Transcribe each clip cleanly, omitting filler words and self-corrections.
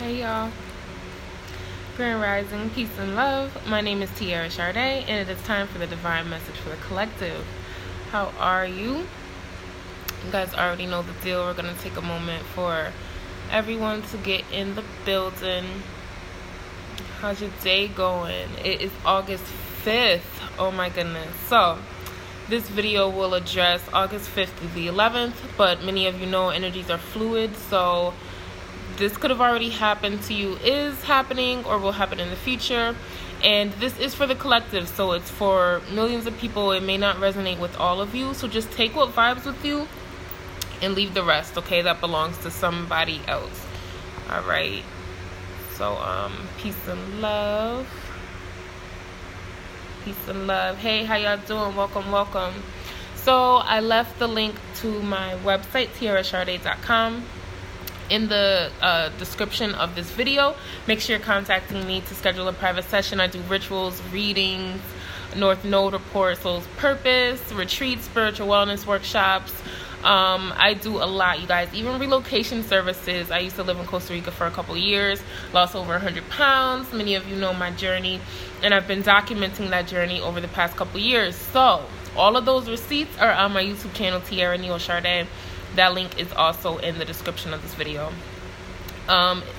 Hey y'all, Grand Rising, peace and love. My name is Tiara Shardé, and it is time for the divine message for the collective. How are you? You guys already know the deal. We're going to take a moment for everyone to get in the building. How's your day going? It is August 5th. Oh my goodness. So this video will address August 5th to the 11th, but many of you know energies are fluid, so this could have already happened to you, is happening, or will happen in the future. And this is for the collective, so it's for millions of people. It may not resonate with all of you, so just take what vibes with you and leave the rest, okay? That belongs to somebody else. All right. So peace and love. Peace and love. Hey, how y'all doing? Welcome. So I left the link to my website, tiarashardé.com, in the description of this video. Make sure you're contacting me to schedule a private session. I do rituals, readings, North Node reports, soul's purpose, retreats, spiritual wellness workshops. I do a lot, you guys, even relocation services. I used to live in Costa Rica for a couple years, lost over 100 pounds. Many of you know my journey, and I've been documenting that journey over the past couple years. So all of those receipts are on my YouTube channel, Tiara Shardé. That link is also in the description of this video.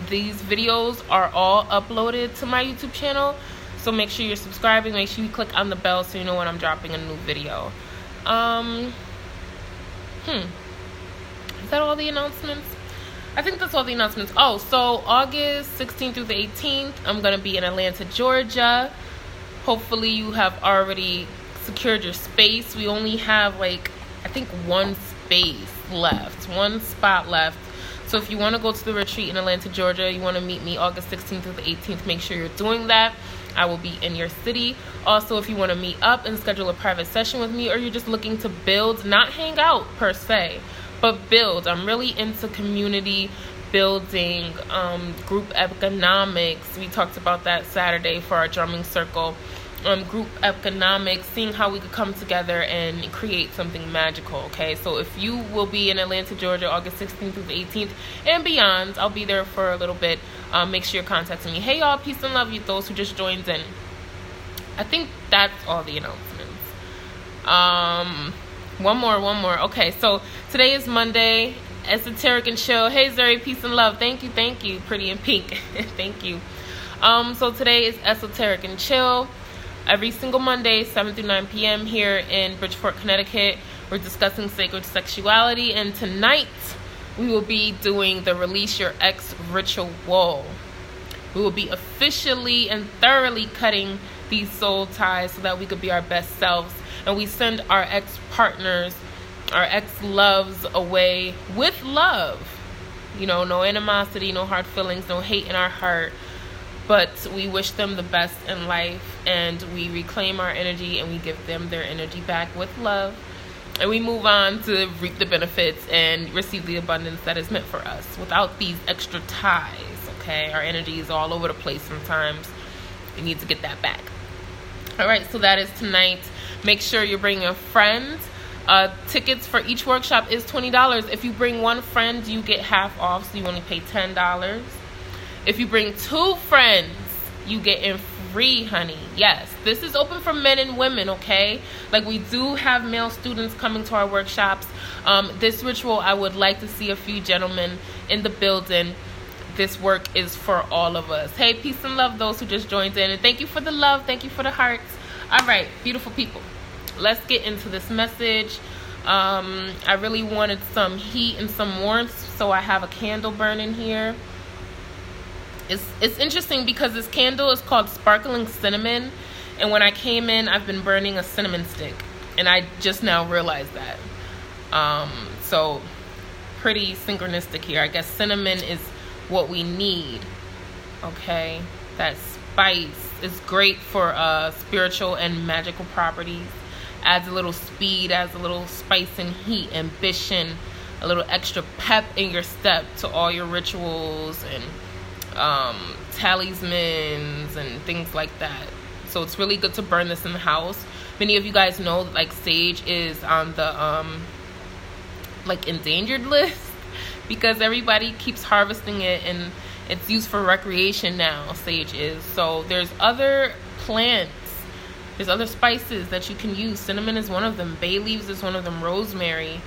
These videos are all uploaded to my YouTube channel, so make sure you're subscribing. Make sure you click on the bell so you know when I'm dropping a new video. Is that all the announcements? I think that's all the announcements. Oh, so August 16th through the 18th, I'm going to be in Atlanta, Georgia. Hopefully you have already secured your space. We only have I think one spot left. So if you want to go to the retreat in Atlanta, Georgia, you want to meet me August 16th through the 18th, make sure you're doing that. I will be in your city. Also, if you want to meet up and schedule a private session with me, or you're just looking to build, not hang out per se, but build. I'm really into community building, group economics. We talked about that Saturday for our drumming circle. Group economics, seeing how we could come together and create something magical, okay? So if you will be in Atlanta, Georgia, August 16th through the 18th and beyond, I'll be there for a little bit. Make sure you're contacting me. Hey, y'all, peace and love, you those who just joined in. I think that's all the announcements. One more. Okay, so today is Monday, esoteric and chill. Hey, Zuri, peace and love. Thank you. Pretty in pink. Thank you. So today is esoteric and chill. Every single Monday, 7 through 9 p.m. here in Bridgeport, Connecticut, we're discussing sacred sexuality. And tonight, we will be doing the Release Your Ex ritual. We will be officially and thoroughly cutting these soul ties so that we could be our best selves. And we send our ex-partners, our ex-loves away with love. You know, no animosity, no hard feelings, no hate in our heart. But we wish them the best in life, and we reclaim our energy and we give them their energy back with love. And we move on to reap the benefits and receive the abundance that is meant for us without these extra ties, okay? Our energy is all over the place sometimes. We need to get that back. All right, so that is tonight. Make sure you're bringing a friend. Tickets for each workshop is $20. If you bring one friend, you get half off, so you only pay $10. If you bring two friends, you get in free, honey. Yes, this is open for men and women, okay? We do have male students coming to our workshops. This ritual, I would like to see a few gentlemen in the building. This work is for all of us. Hey, peace and love, those who just joined in. And thank you for the love. Thank you for the hearts. All right, beautiful people. Let's get into this message. I really wanted some heat and some warmth, so I have a candle burning here. It's interesting because this candle is called Sparkling Cinnamon, and when I came in, I've been burning a cinnamon stick, and I just now realized that. So pretty synchronistic here. I guess cinnamon is what we need, okay? That spice is great for spiritual and magical properties. Adds a little speed, adds a little spice and heat, ambition, a little extra pep in your step to all your rituals and talismans and things like that. So it's really good to burn this in the house. Many of you guys know sage is on the endangered list because everybody keeps harvesting it and It's used for recreation now, sage is. So there's other plants, there's other spices that you can use. Cinnamon is one of them. Bay leaves is one of them. Rosemary.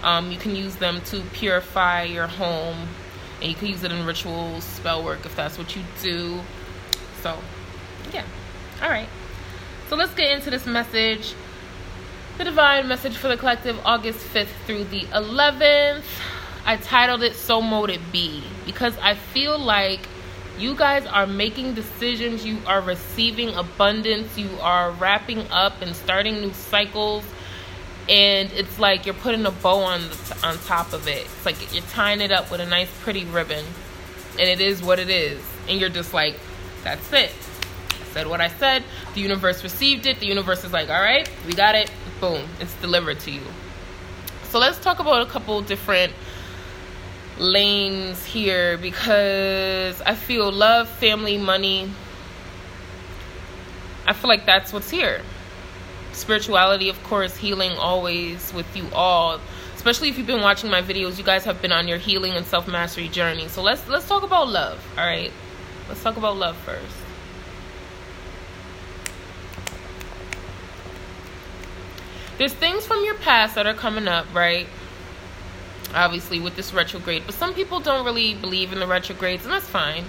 You can use them to purify your home. And you can use it in rituals, spell work, if that's what you do. So, yeah. All right. So let's get into this message. The divine message for the collective, August 5th through the 11th. I titled it So Mote It Be, because I feel like you guys are making decisions. You are receiving abundance. You are wrapping up and starting new cycles. And it's like you're putting a bow on top of it. It's like you're tying it up with a nice pretty ribbon. And it is what it is. And you're just like, that's it. I said what I said. The universe received it. The universe is like, all right, we got it. Boom. It's delivered to you. So let's talk about a couple different lanes here, because I feel love, family, money. I feel like that's what's here. Spirituality, of course, healing always with you all. Especially if you've been watching my videos, you guys have been on your healing and self-mastery journey. So let's talk about love, all right? Let's talk about love first. There's things from your past that are coming up, right? Obviously with this retrograde, but some people don't really believe in the retrogrades, and that's fine.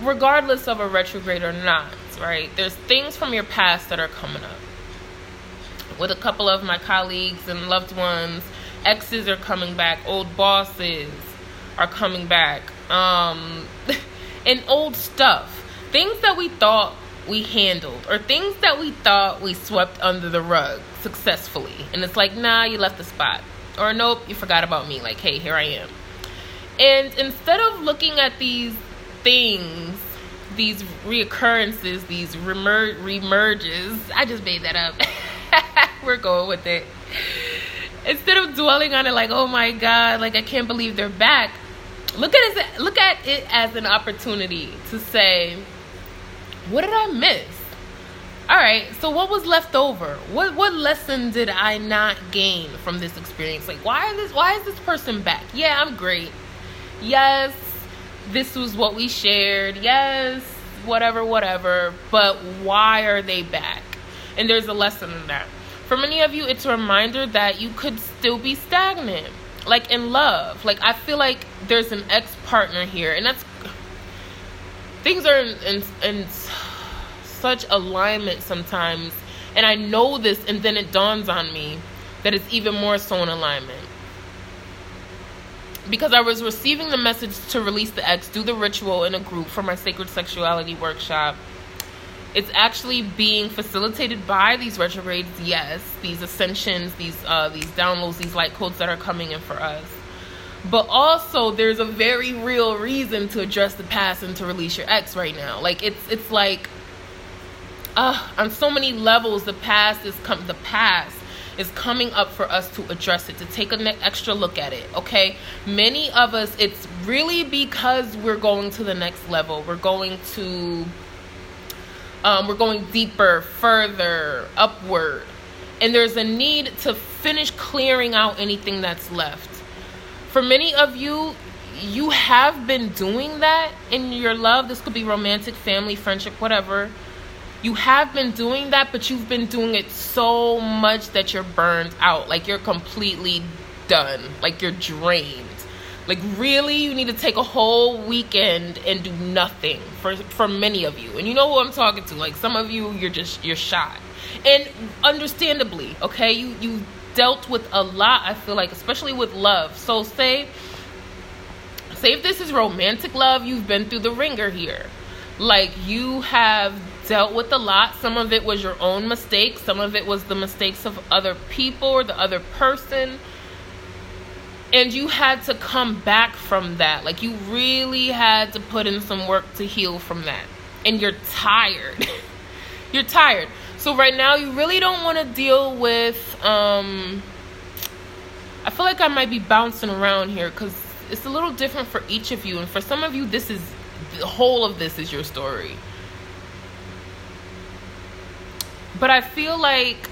Regardless of a retrograde or not, right? There's things from your past that are coming up. With a couple of my colleagues and loved ones, exes are coming back, old bosses are coming back, and old stuff. Things that we thought we handled, or things that we thought we swept under the rug successfully. And it's like, nah, you left the spot. Or nope, you forgot about me. Like, hey, here I am. And instead of looking at these things, these reoccurrences, these remerges, I just made that up. We're going with it. Instead of dwelling on it like, oh my God, like I can't believe they're back. Look at it as an opportunity to say, what did I miss? All right, so what was left over? What lesson did I not gain from this experience? Like, why is this person back? Yeah, I'm great. Yes, this was what we shared. Yes, whatever. But why are they back? And there's a lesson in that. For many of you, it's a reminder that you could still be stagnant. Like in love. Like, I feel like there's an ex-partner here. And that's... Things are in such alignment sometimes, and I know this, and then it dawns on me that it's even more so in alignment, because I was receiving the message to release the ex, do the ritual in a group for my sacred sexuality workshop. It's actually being facilitated by these retrogrades, yes, these ascensions, these downloads, these light codes that are coming in for us. But also, there's a very real reason to address the past and to release your ex right now. Like, it's like, on so many levels, the past is coming up for us to address it, to take an extra look at it, okay? Many of us, it's really because we're going to the next level. We're going deeper, further, upward. And there's a need to finish clearing out anything that's left. For many of you, you have been doing that in your love. This could be romantic, family, friendship, whatever. You have been doing that, but you've been doing it so much that you're burned out. Like, you're completely done. Like, you're drained. Like, really, you need to take a whole weekend and do nothing for many of you. And you know who I'm talking to. Like, some of you, you're shot. And understandably, okay, you dealt with a lot, I feel like, especially with love. So say if this is romantic love, you've been through the ringer here. Like, you have dealt with a lot. Some of it was your own mistakes. Some of it was the mistakes of other people or the other person. And you had to come back from that. Like, you really had to put in some work to heal from that. And you're tired. You're tired. So right now, you really don't want to deal with, I feel like I might be bouncing around here because it's a little different for each of you. And for some of you, the whole of this is your story. But I feel like,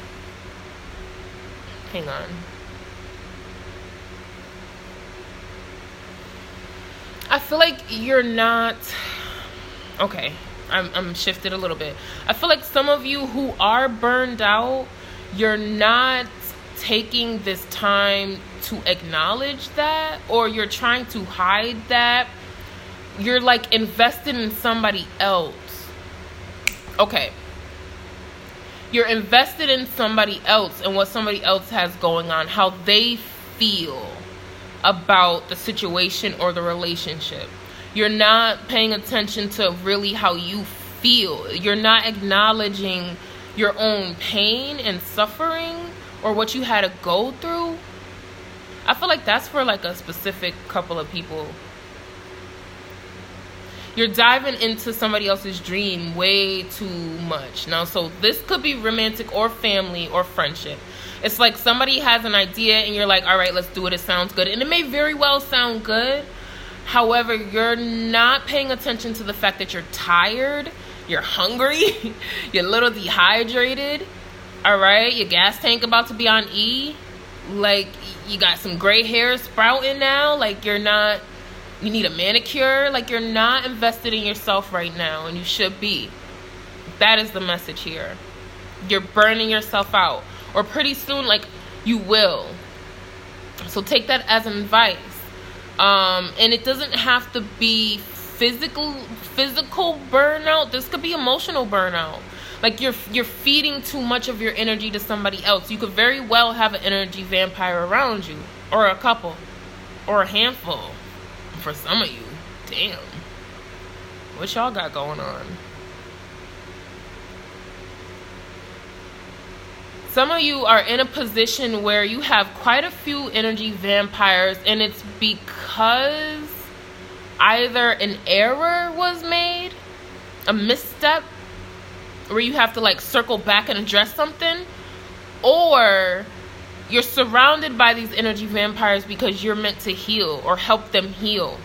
hang on. I feel like you're not... Okay, I'm shifted a little bit. I feel like some of you who are burned out, you're not taking this time to acknowledge that, or you're trying to hide that. You're like invested in somebody else. Okay. You're invested in somebody else and what somebody else has going on, how they feel about the situation or the relationship. You're not paying attention to really how you feel. You're not acknowledging your own pain and suffering or what you had to go through. I feel like that's for like a specific couple of people. You're diving into somebody else's dream way too much. Now, so this could be romantic or family or friendship. It's like somebody has an idea and you're like, all right, let's do it. It sounds good. And it may very well sound good. However, you're not paying attention to the fact that you're tired, you're hungry, you're a little dehydrated, all right? Your gas tank about to be on E. Like, you got some gray hair sprouting now. Like, you need a manicure. Like, you're not invested in yourself right now, and you should be. That is the message here. You're burning yourself out. Or pretty soon, like, you will. So take that as an advice. And it doesn't have to be physical burnout. This could be emotional burnout. Like you're feeding too much of your energy to somebody else. You could very well have an energy vampire around you, or a couple, or a handful for some of you. Damn. What y'all got going on? Some of you are in a position where you have quite a few energy vampires, and it's because either an error was made, a misstep, where you have to like circle back and address something, or you're surrounded by these energy vampires because you're meant to heal or help them heal.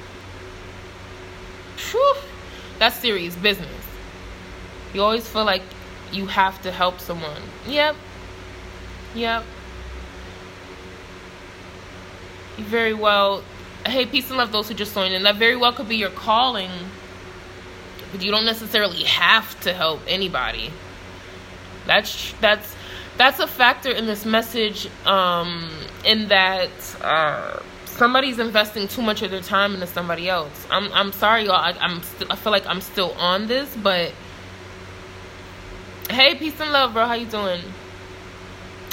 Whew, that's serious business. You always feel like you have to help someone. Yep. Very well. Hey, peace and love those who just joined in. That very well could be your calling, but you don't necessarily have to help anybody. That's a factor in this message, in that somebody's investing too much of their time into somebody else. I'm sorry, y'all. I feel like I'm still on this, but hey, peace and love, bro. How you doing?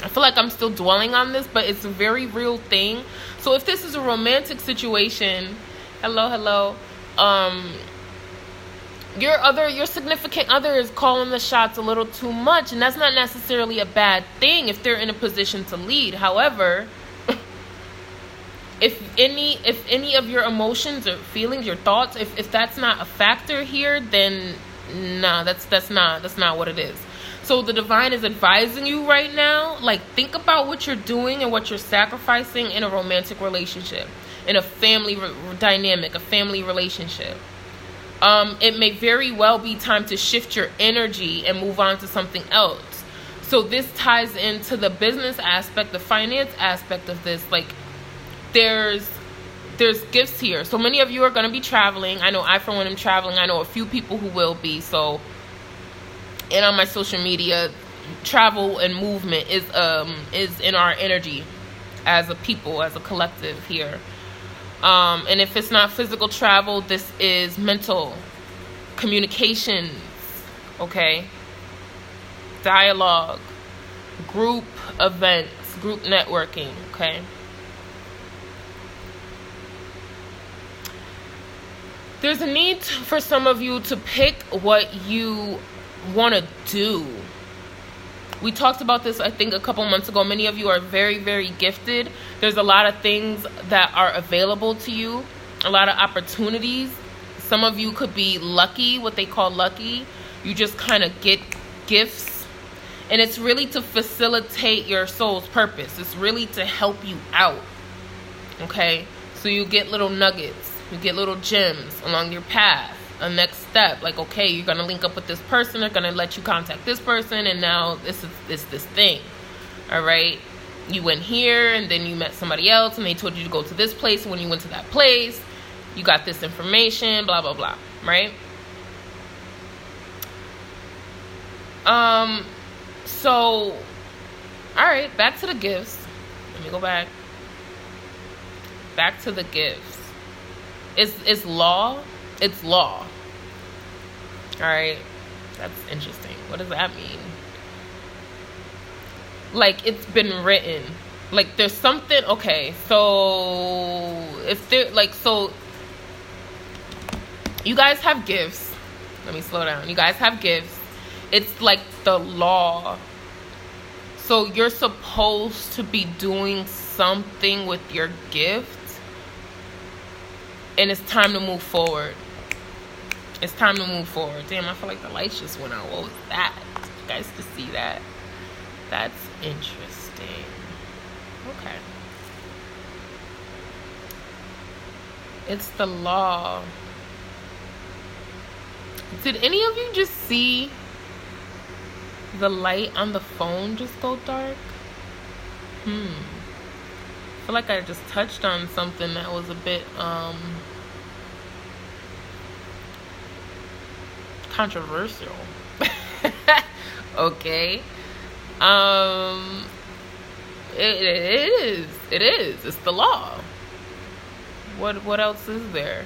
I feel like I'm still dwelling on this, but it's a very real thing. So if this is a romantic situation, hello, your significant other is calling the shots a little too much, and that's not necessarily a bad thing if they're in a position to lead. However, if any of your emotions or feelings, your thoughts, if that's not a factor here, then nah, that's not what it is. So the divine is advising you right now, like, think about what you're doing and what you're sacrificing in a romantic relationship, in a family dynamic, a family relationship. It may very well be time to shift your energy and move on to something else. So this ties into the business aspect, the finance aspect of this. Like, there's gifts here. So many of you are going to be traveling. I know I, for one, am traveling. I know a few people who will be. So, and on my social media, travel and movement is in our energy as a people, as a collective here. And if it's not physical travel, this is mental communications, okay? Dialogue, group events, group networking, okay? There's a need for some of you to pick what you want to do. We talked about this, I think, a couple months ago. Many of you are very, very gifted. There's a lot of things that are available to you, a lot of opportunities. Some of you could be lucky, what they call lucky. You just kind of get gifts. And it's really to facilitate your soul's purpose. It's really to help you out. Okay? So you get little nuggets. You get little gems along your path. A next step, like, okay, you're gonna link up with this person, they're gonna let you contact this person, and now this thing. All right, you went here and then you met somebody else and they told you to go to this place, and when you went to that place, You got this information, blah, blah, blah, right? So, all right, back to the gifts. Let me go back. Back to the gifts. It's law. It's law. All right. That's interesting. What does that mean? Like, it's been written. Like, there's something. Okay, so if there, like, so you guys have gifts. Let me slow down. You guys have gifts. It's like the law. So you're supposed to be doing something with your gift. And it's time to move forward. It's time to move forward. Damn, I feel like the lights just went out. What was that? You guys can see that? That's interesting. Okay. It's the law. Did any of you just see the light on the phone just go dark? I feel like I just touched on something that was a bit controversial. Okay. It is. It's the law. What else is there?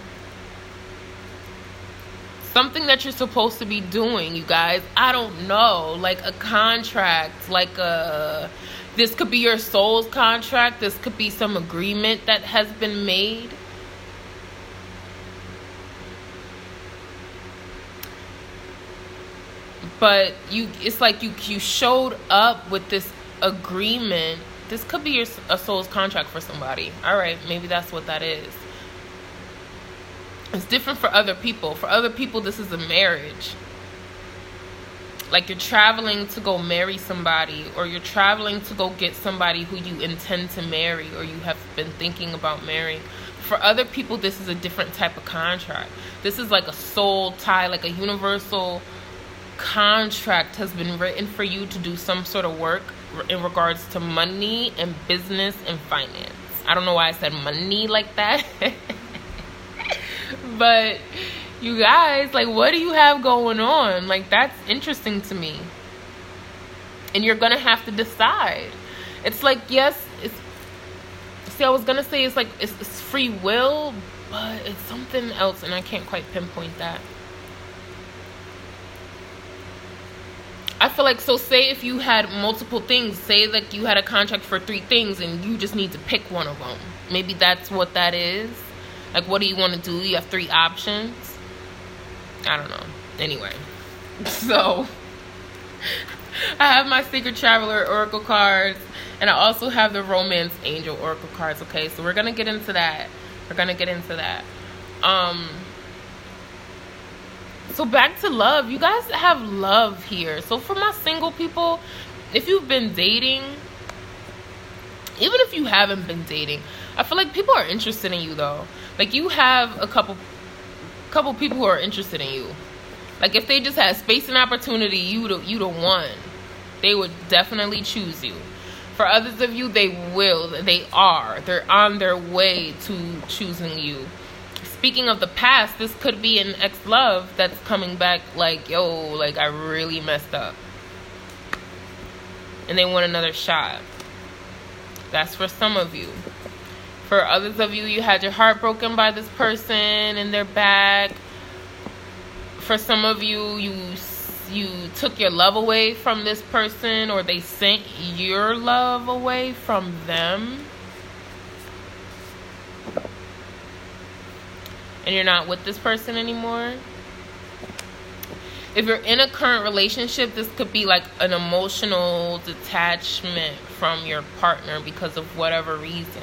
Something that you're supposed to be doing, you guys. I don't know. Like a contract, like this could be your soul's contract. This could be some agreement that has been made. But it's like you showed up with this agreement. This could be a soul's contract for somebody. All right, maybe that's what that is. It's different for other people. For other people, this is a marriage. Like you're traveling to go marry somebody, or you're traveling to go get somebody who you intend to marry, or you have been thinking about marrying. For other people, this is a different type of contract. This is like a soul tie, like a universal contract has been written for you to do some sort of work in regards to money and business and finance. I don't know why I said money like that. But you guys, like, what do you have going on? Like, that's interesting to me. And you're going to have to decide. It's like, yes, I was going to say it's like, it's free will, but it's something else, and I can't quite pinpoint that. I feel like, so say if you had multiple things, say like you had a contract for 3 things and you just need to pick one of them. Maybe that's what that is. Like, what do you want to do? You have 3 options. I don't know. Anyway. So, I have my Secret Traveler Oracle cards. And I also have the Romance Angel Oracle cards. Okay, so we're going to get into that. So back to love. You guys have love here. So for my single people, if you've been dating, even if you haven't been dating, I feel like people are interested in you though. Like you have a couple people who are interested in you. Like if they just had space and opportunity, you the one. They would definitely choose you. For others of you, they're on their way to choosing you. Speaking of the past, this could be an ex-love that's coming back like, yo, like I really messed up. And they want another shot. That's for some of you. For others of you, you had your heart broken by this person and they're back. For some of you, you took your love away from this person, or they sent your love away from them. And you're not with this person anymore. If you're in a current relationship, this could be like an emotional detachment from your partner because of whatever reason.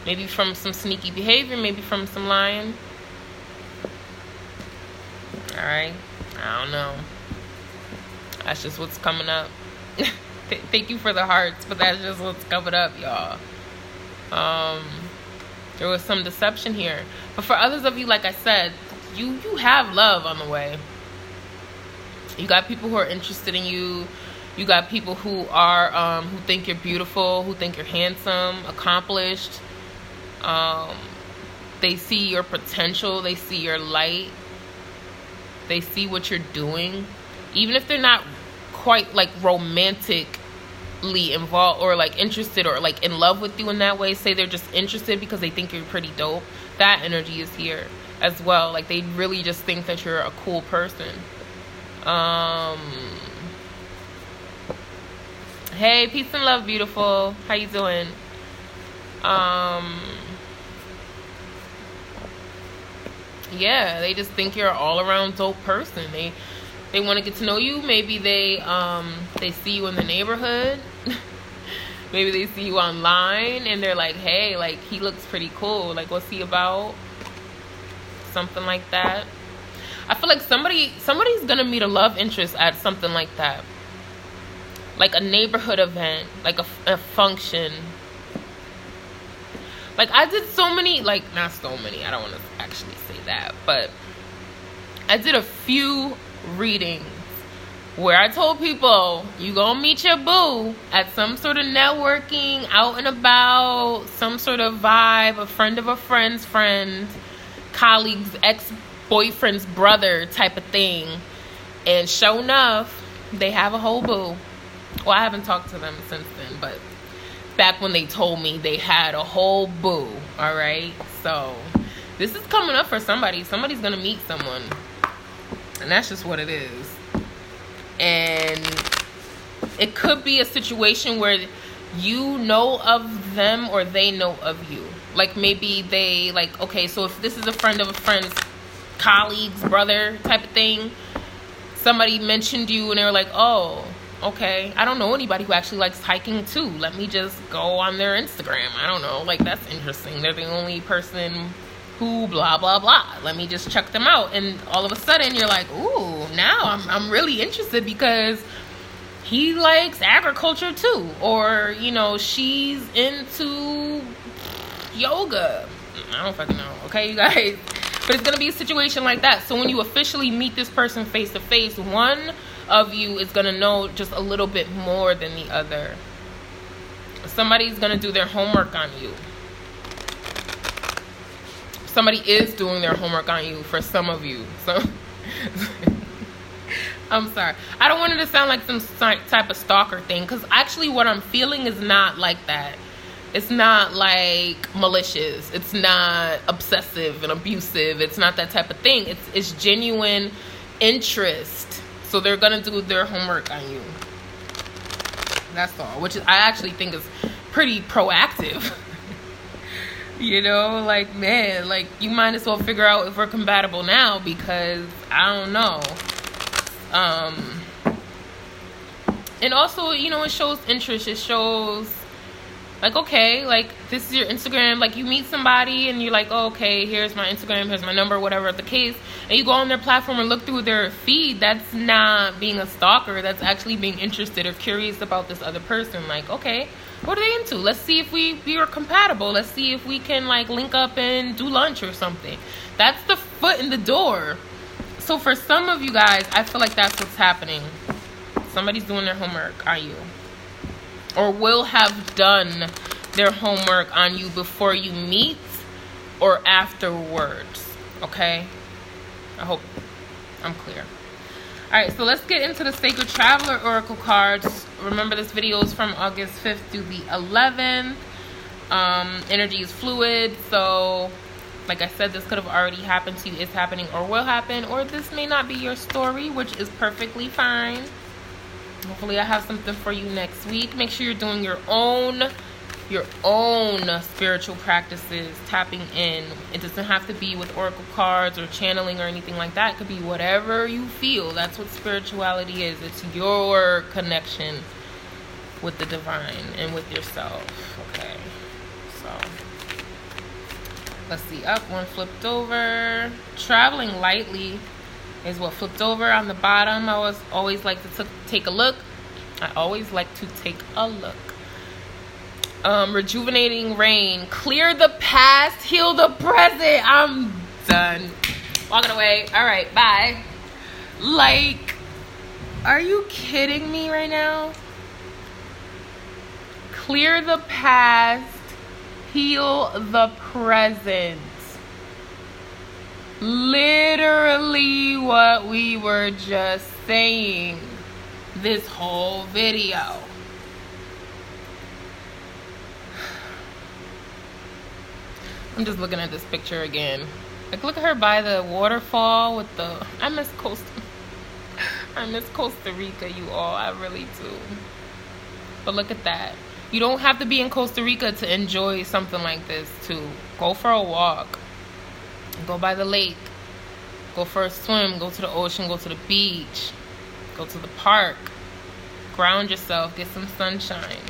Maybe from some sneaky behavior, maybe from some lying. Alright, I don't know. That's just what's coming up. Thank you for the hearts, but that's just what's coming up, y'all. There was some deception here. But for others of you, like I said, you have love on the way. You got people who are interested in you. You got people who are who think you're beautiful, who think you're handsome, accomplished. they see your potential, they see your light, they see what you're doing. Even if they're not quite like romantically involved or like interested or like in love with you in that way, say they're just interested because they think you're pretty dope, that energy is here as well. Like they really just think that you're a cool person. Hey, peace and love, beautiful. How you doing? Yeah, they just think you're an all-around dope person. They want to get to know you. Maybe they see you in the neighborhood. Maybe they see you online and they're like, hey, like he looks pretty cool. Like, what's he about? Something like that. I feel like somebody's gonna meet a love interest at something like that. Like a neighborhood event, like a function. Like I did so many, like not so many, I don't want to actually say that, but I did a few readings where I told people, you gonna meet your boo at some sort of networking, out and about, some sort of vibe, a friend of a friend's friend, colleague's ex-boyfriend's brother type of thing. And sure enough, they have a whole boo. Well, I haven't talked to them since then, but back when they told me they had a whole boo, all right? So this is coming up for somebody. Somebody's going to meet someone, and that's just what it is. And it could be a situation where you know of them or they know of you. Like maybe they, like, okay, so if this is a friend of a friend's colleague's brother type of thing, somebody mentioned you and they were like, oh, okay, I don't know anybody who actually likes hiking too. Let me just go on their Instagram. I don't know. Like, that's interesting. They're the only person who blah, blah, blah. Let me just check them out. And all of a sudden you're like, ooh, now I'm really interested because he likes agriculture too. Or, you know, she's into yoga. I don't fucking know. Okay, you guys? But it's going to be a situation like that. So when you officially meet this person face to face, one of you is going to know just a little bit more than the other. Somebody's going to do their homework on you. Somebody is doing their homework on you for some of you. So I'm sorry. I don't want it to sound like some type of stalker thing, because actually what I'm feeling is not like that. It's not like malicious. It's not obsessive and abusive. It's not that type of thing. It's genuine interest. So they're going to do their homework on you. That's all. Which I actually think is pretty proactive. You know, like, man, like, you might as well figure out if we're compatible now, because I don't know. And also, you know, it shows interest. It shows, like, okay, like, this is your Instagram. Like, you meet somebody and you're like, oh, okay, here's my Instagram, here's my number, whatever the case. And you go on their platform and look through their feed. That's not being a stalker. That's actually being interested or curious about this other person. Like, okay, what are they into? Let's see if we are compatible. Let's see if we can, like, link up and do lunch or something. That's the foot in the door. So for some of you guys, I feel like that's what's happening. Somebody's doing their homework on you, or will have done their homework on you before you meet or afterwards. Okay? I hope I'm clear. Alright, so let's get into the Sacred Traveler Oracle cards. Remember, this video is from August 5th through the 11th. Energy is fluid, so like I said, this could have already happened to you, is happening, or will happen, or this may not be your story, which is perfectly fine. Hopefully I have something for you next week. Make sure you're doing your own spiritual practices, tapping in. It doesn't have to be with oracle cards or channeling or anything like that. It could be whatever you feel. That's what spirituality is. It's your connection with the divine and with yourself. Okay, so let's see. Up, one flipped over. Traveling lightly is what flipped over on the bottom. I always like to take a look. I always like to take a look. Rejuvenating rain. Clear the past, heal the present. I'm done. Walking away. All right, bye. Like, are you kidding me right now? Clear the past, heal the present. Literally what we were just saying this whole video. I'm just looking at this picture again. Like, look at her by the waterfall with the... I miss Costa Rica, you all. I really do. But look at that. You don't have to be in Costa Rica to enjoy something like this, too. Go for a walk. Go by the lake. Go for a swim. Go to the ocean. Go to the beach. Go to the park. Ground yourself. Get some sunshine.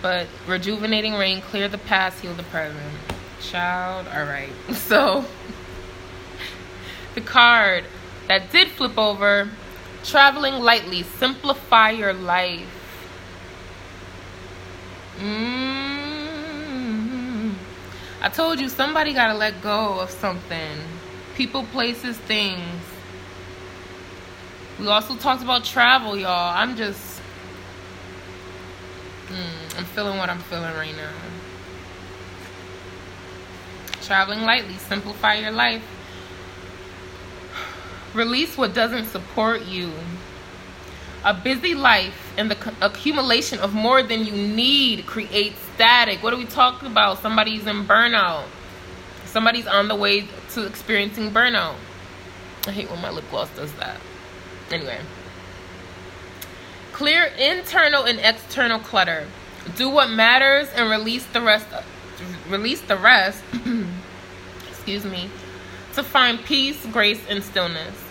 But rejuvenating rain, clear the past, heal the present. Child, alright. So, the card that did flip over, traveling lightly, simplify your life. I told you, somebody gotta let go of something. People, places, things. We also talked about travel, y'all. I'm just... I'm feeling what I'm feeling right now. Traveling lightly, simplify your life. Release what doesn't support you. A busy life and the accumulation of more than you need creates static. What are we talking about? Somebody's in burnout. Somebody's on the way to experiencing burnout. I hate when my lip gloss does that. Anyway. Clear internal and external clutter. Do what matters and release the rest. Excuse me. To find peace, grace, and stillness.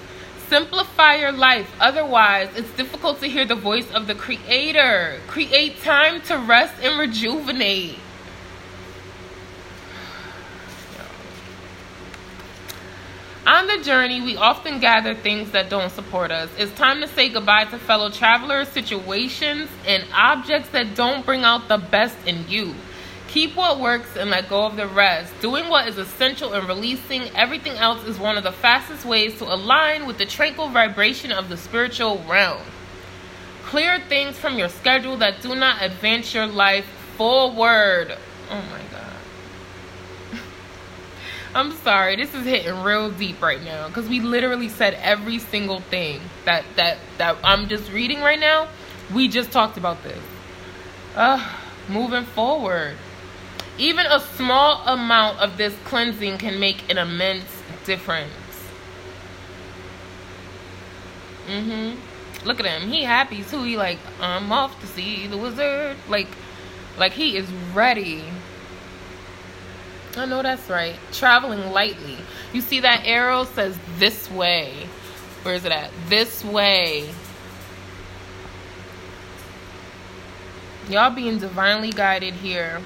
Simplify your life. Otherwise, it's difficult to hear the voice of the Creator. Create time to rest and rejuvenate. On the journey, we often gather things that don't support us. It's time to say goodbye to fellow travelers, situations, and objects that don't bring out the best in you. Keep what works and let go of the rest. Doing what is essential and releasing everything else is one of the fastest ways to align with the tranquil vibration of the spiritual realm. Clear things from your schedule that do not advance your life forward. Oh my God. I'm sorry. This is hitting real deep right now because we literally said every single thing that I'm just reading right now. We just talked about this. Moving forward. Even a small amount of this cleansing can make an immense difference. Look at him. He happy too. He like, I'm off to see the wizard. Like he is ready. I know that's right. Traveling lightly. You see that arrow says this way. Where is it at? This way. Y'all being divinely guided here.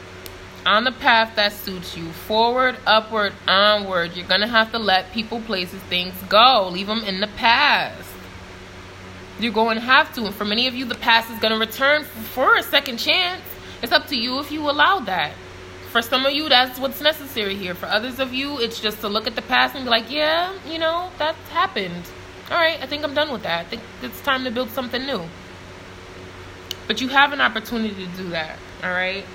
On the path that suits you. Forward, upward, onward. You're going to have to let people, places, things go. Leave them in the past. You're going to have to. And for many of you, the past is going to return for a second chance. It's up to you if you allow that. For some of you, that's what's necessary here. For others of you, it's just to look at the past and be like, yeah, you know, that happened. All right, I think I'm done with that. I think it's time to build something new. But you have an opportunity to do that. All right?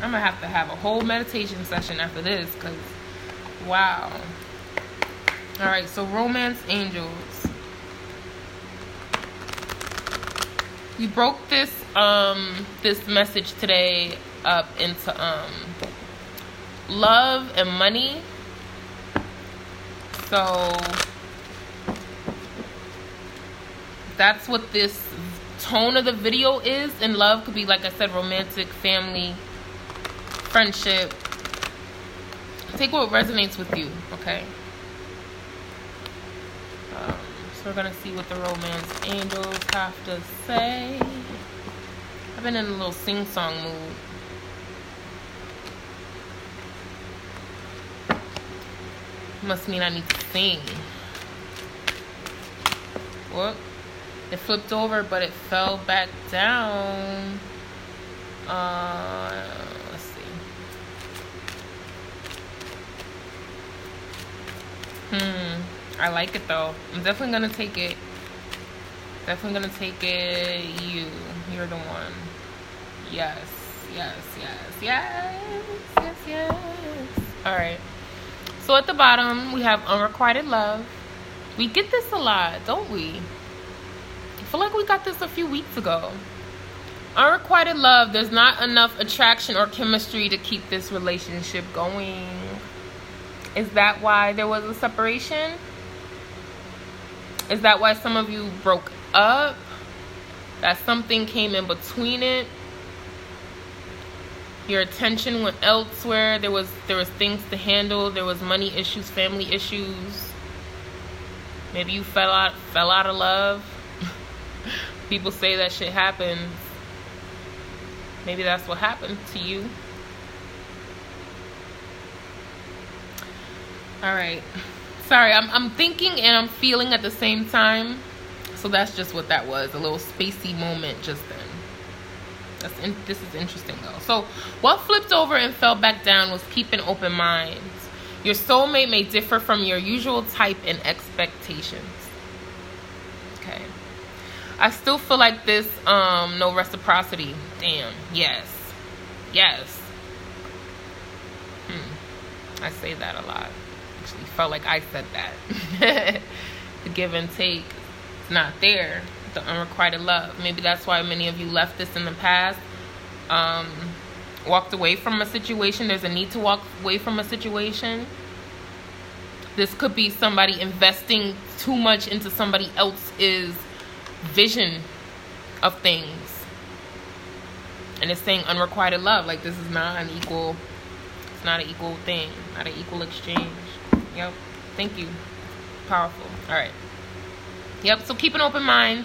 I'm going to have a whole meditation session after this because, wow. All right, so romance angels. We broke this this message today up into love and money. So that's what this tone of the video is. And love could be, like I said, romantic, family, friendship. Take what resonates with you, okay? So we're gonna see what the romance angels have to say. I've been in a little sing-song mood. Must mean I need to sing. What? It flipped over, but it fell back down. Let's see. I like it though. I'm definitely gonna take it. Definitely gonna take it. You're the one. Yes, yes, yes, yes, yes, yes. All right. So at the bottom, we have unrequited love. We get this a lot, don't we? I feel like we got this a few weeks ago. Unrequited love, there's not enough attraction or chemistry to keep this relationship going. Is that why there was a separation? Is that why some of you broke up? That something came in between it? Your attention went elsewhere. There was things to handle. There was money issues, family issues. Maybe you fell out of love. People say that shit happens. Maybe that's what happened to you. All right. Sorry, I'm thinking and I'm feeling at the same time. So that's just what that was. A little spacey moment just then. This is interesting though. So what flipped over and fell back down was keep an open mind. Your soulmate may differ from your usual type and expectations. Okay. I still feel like this, no reciprocity. Damn. Yes. I say that a lot. Actually felt like I said that. The give and take is not there. The unrequited love. Maybe that's why many of you left this in the past. Walked away from a situation. There's a need to walk away from a situation. This could be somebody investing too much into somebody else's vision of things. And it's saying unrequited love. Like this is not an equal, it's not an equal thing. Not an equal exchange. Yep. Thank you. Powerful. All right. Yep. So keep an open mind.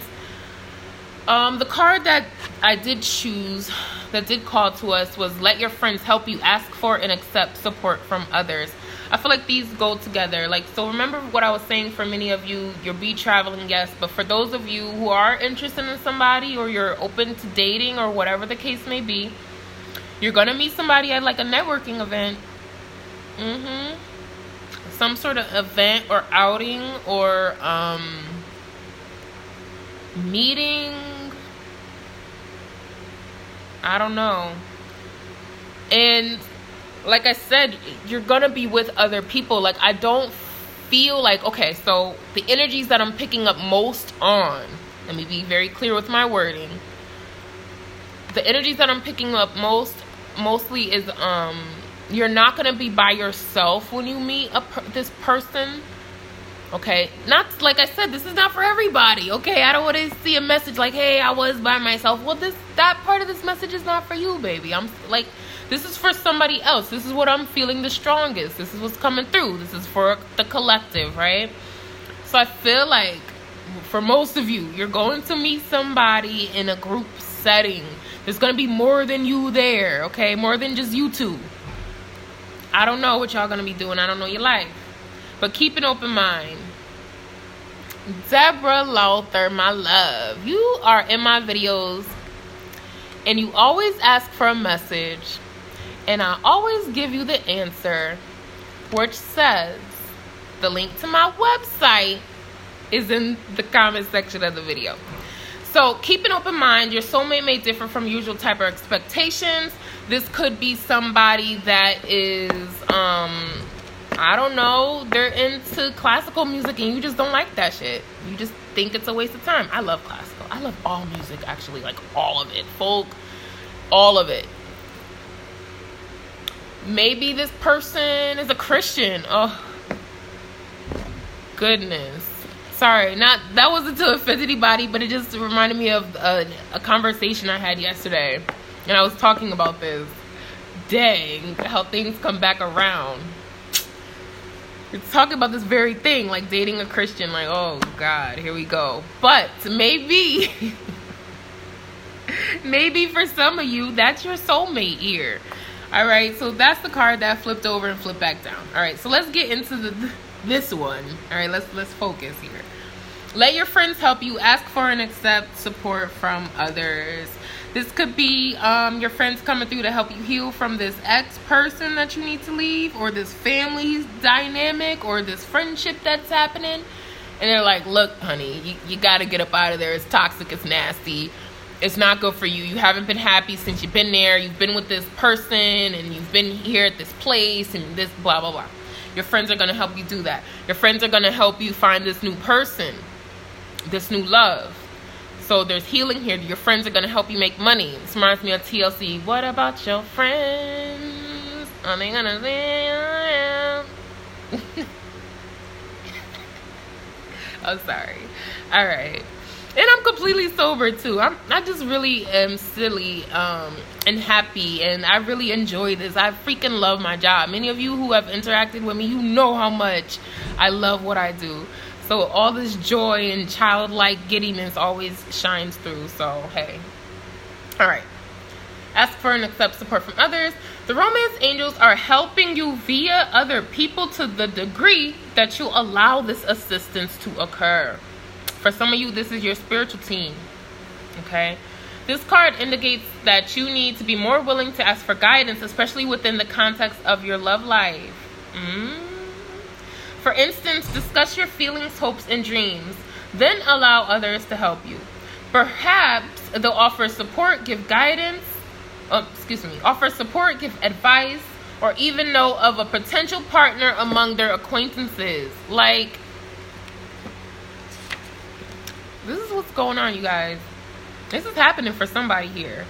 The card that I did choose, that did call to us, was let your friends help you ask for and accept support from others. I feel like these go together. Like, so remember what I was saying for many of you, you're be traveling, yes, but for those of you who are interested in somebody or you're open to dating or whatever the case may be, you're going to meet somebody at like a networking event. Some sort of event or outing or meeting. I don't know. And like I said, you're gonna be with other people. Like, I don't feel like, okay, so the energies that I'm picking up most on, let me be very clear with my wording. The energies that I'm picking up mostly is you're not gonna be by yourself when you meet this person. Okay, not like I said, this is not for everybody. Okay, I don't want to see a message like, hey, I was by myself. Well, that part of this message is not for you, baby. I'm like, this is for somebody else. This is what I'm feeling the strongest. This is what's coming through. This is for the collective, right? So I feel like for most of you, you're going to meet somebody in a group setting. There's going to be more than you there, okay? More than just you two. I don't know what y'all going to be doing. I don't know your life. But keep an open mind. Deborah Lawther, my love, you are in my videos and you always ask for a message and I always give you the answer, which says the link to my website is in the comment section of the video. So keep an open mind. Your soulmate may differ from usual type of expectations. This could be somebody that is I don't know, they're into classical music and you just don't like that shit. You just think it's a waste of time. I love classical. I love all music, actually, like all of it. Folk, all of it. Maybe this person is a Christian. Oh, goodness. Sorry, that wasn't to offend anybody, but it just reminded me of a conversation I had yesterday. And I was talking about this. Dang, how things come back around. It's talking about this very thing, like dating a Christian. Like, oh God, here we go. But maybe for some of you, that's your soulmate here. All right, so that's the card that flipped over and flipped back down. All right, so let's get into this one. All right, let's focus here. Let your friends help you ask for and accept support from others. This could be your friends coming through to help you heal from this ex-person that you need to leave, or this family dynamic, or this friendship that's happening. And they're like, look, honey, you got to get up out of there. It's toxic. It's nasty. It's not good for you. You haven't been happy since you've been there. You've been with this person, and you've been here at this place, and this blah, blah, blah. Your friends are going to help you do that. Your friends are going to help you find this new person, this new love. So there's healing here. Your friends are going to help you make money. This reminds me of TLC. What about your friends? Are they going to say I am? I'm sorry. All right. And I'm completely sober too. I just really am silly and happy, and I really enjoy this. I freaking love my job. Many of you who have interacted with me, you know how much I love what I do. So all this joy and childlike giddiness always shines through. So, hey. All right. Ask for and accept support from others. The romance angels are helping you via other people to the degree that you allow this assistance to occur. For some of you, this is your spiritual team. Okay? This card indicates that you need to be more willing to ask for guidance, especially within the context of your love life. For instance, discuss your feelings, hopes, and dreams. Then allow others to help you. Perhaps they'll offer support, give guidance, offer support, give advice, or even know of a potential partner among their acquaintances. Like, this is what's going on, you guys. This is happening for somebody here.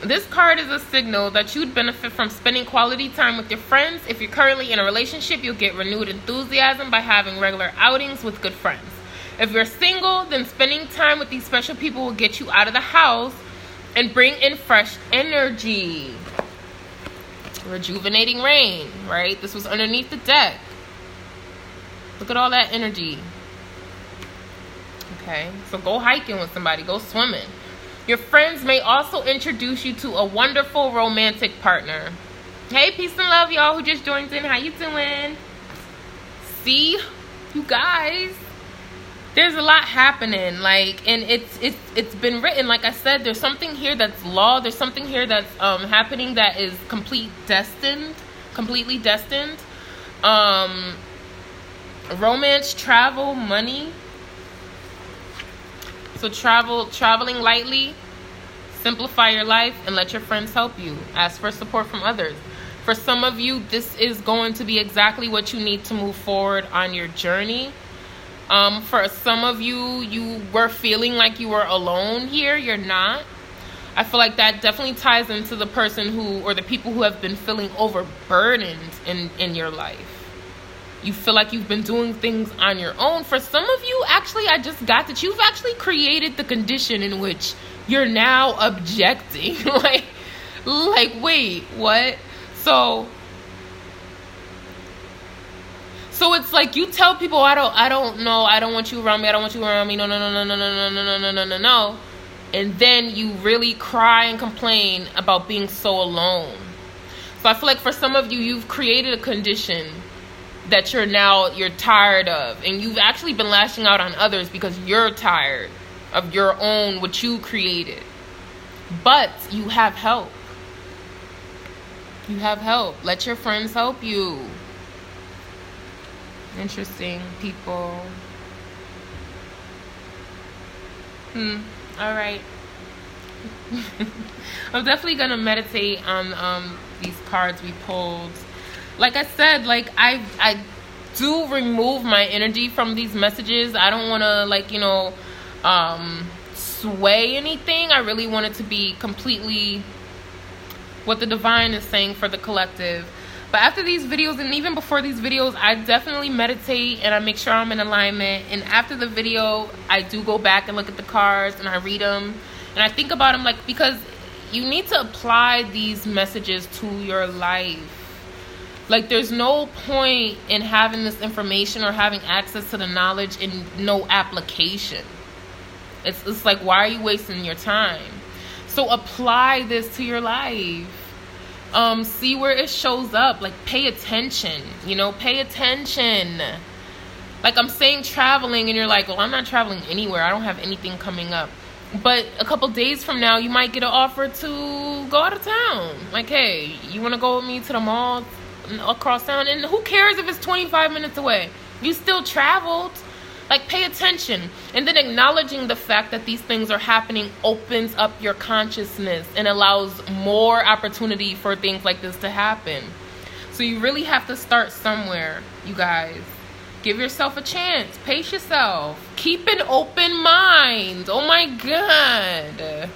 This card is a signal that you'd benefit from spending quality time with your friends. If you're currently in a relationship, you'll get renewed enthusiasm by having regular outings with good friends. If you're single, then spending time with these special people will get you out of the house and bring in fresh energy. Rejuvenating rain, right? This was underneath the deck. Look at all that energy. Okay, so go hiking with somebody, go swimming. Your friends may also introduce you to a wonderful romantic partner. Hey, peace and love, y'all who just joined in. How you doing? See, you guys, there's a lot happening. Like, and it's been written. Like I said, there's something here that's law. There's something here that's happening that is completely destined. Romance, travel, money. So traveling lightly, simplify your life, and let your friends help you. Ask for support from others. For some of you, this is going to be exactly what you need to move forward on your journey. For some of you, you were feeling like you were alone here. You're not. I feel like that definitely ties into the person who, or the people who have been feeling overburdened in your life. You feel like you've been doing things on your own. For some of you, actually, I just got that you've actually created the condition in which you're now objecting. like, wait, what? So it's like you tell people, I don't know, I don't want you around me, no. And then you really cry and complain about being so alone. So I feel like for some of you, you've created a condition that you're tired of, and you've actually been lashing out on others because you're tired of your own, what you created. But you have help. Let your friends help you. Interesting, people. All right. I'm definitely gonna meditate on these cards we pulled. Like I said, like I do remove my energy from these messages. I don't want to sway anything. I really want it to be completely what the divine is saying for the collective. But after these videos, and even before these videos, I definitely meditate and I make sure I'm in alignment. And after the video, I do go back and look at the cards and I read them and I think about them, because you need to apply these messages to your life. Like, there's no point in having this information or having access to the knowledge and no application. It's like, why are you wasting your time? So apply this to your life. See where it shows up. Like, pay attention. Pay attention. Like, I'm saying traveling, and you're like, well, I'm not traveling anywhere. I don't have anything coming up. But a couple days from now, you might get an offer to go out of town. Like, hey, you want to go with me to the mall across town? And who cares if it's 25 minutes away? You still traveled. Like, pay attention. And then acknowledging the fact that these things are happening opens up your consciousness and allows more opportunity for things like this to happen. So you really have to start somewhere, you guys. Give yourself a chance. Pace yourself. Keep an open mind. Oh my God.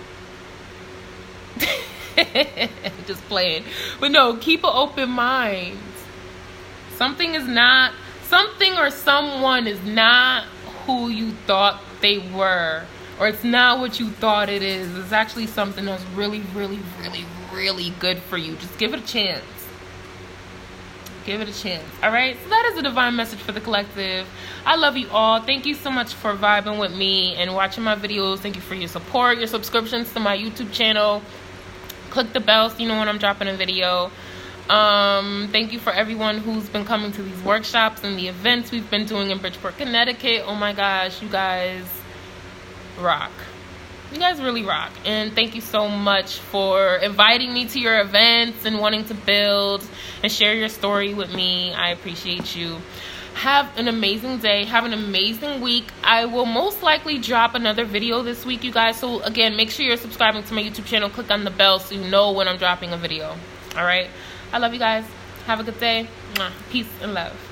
Just playing. But no, keep an open mind. Something or someone is not who you thought they were. Or it's not what you thought it is. It's actually something that's really, really, really, really good for you. Just give it a chance. Give it a chance. Alright? So that is a divine message for the collective. I love you all. Thank you so much for vibing with me and watching my videos. Thank you for your support, your subscriptions to my YouTube channel. Click the bell so you know when I'm dropping a video. Thank you for everyone who's been coming to these workshops and the events we've been doing in Bridgeport, Connecticut. Oh my gosh, you guys rock. You guys really rock. And thank you so much for inviting me to your events and wanting to build and share your story with me. I appreciate you. Have an amazing day. Have an amazing week. I will most likely drop another video this week, you guys. So again, make sure you're subscribing to my YouTube channel. Click on the bell so you know when I'm dropping a video. All right. I love you guys. Have a good day. Peace and love.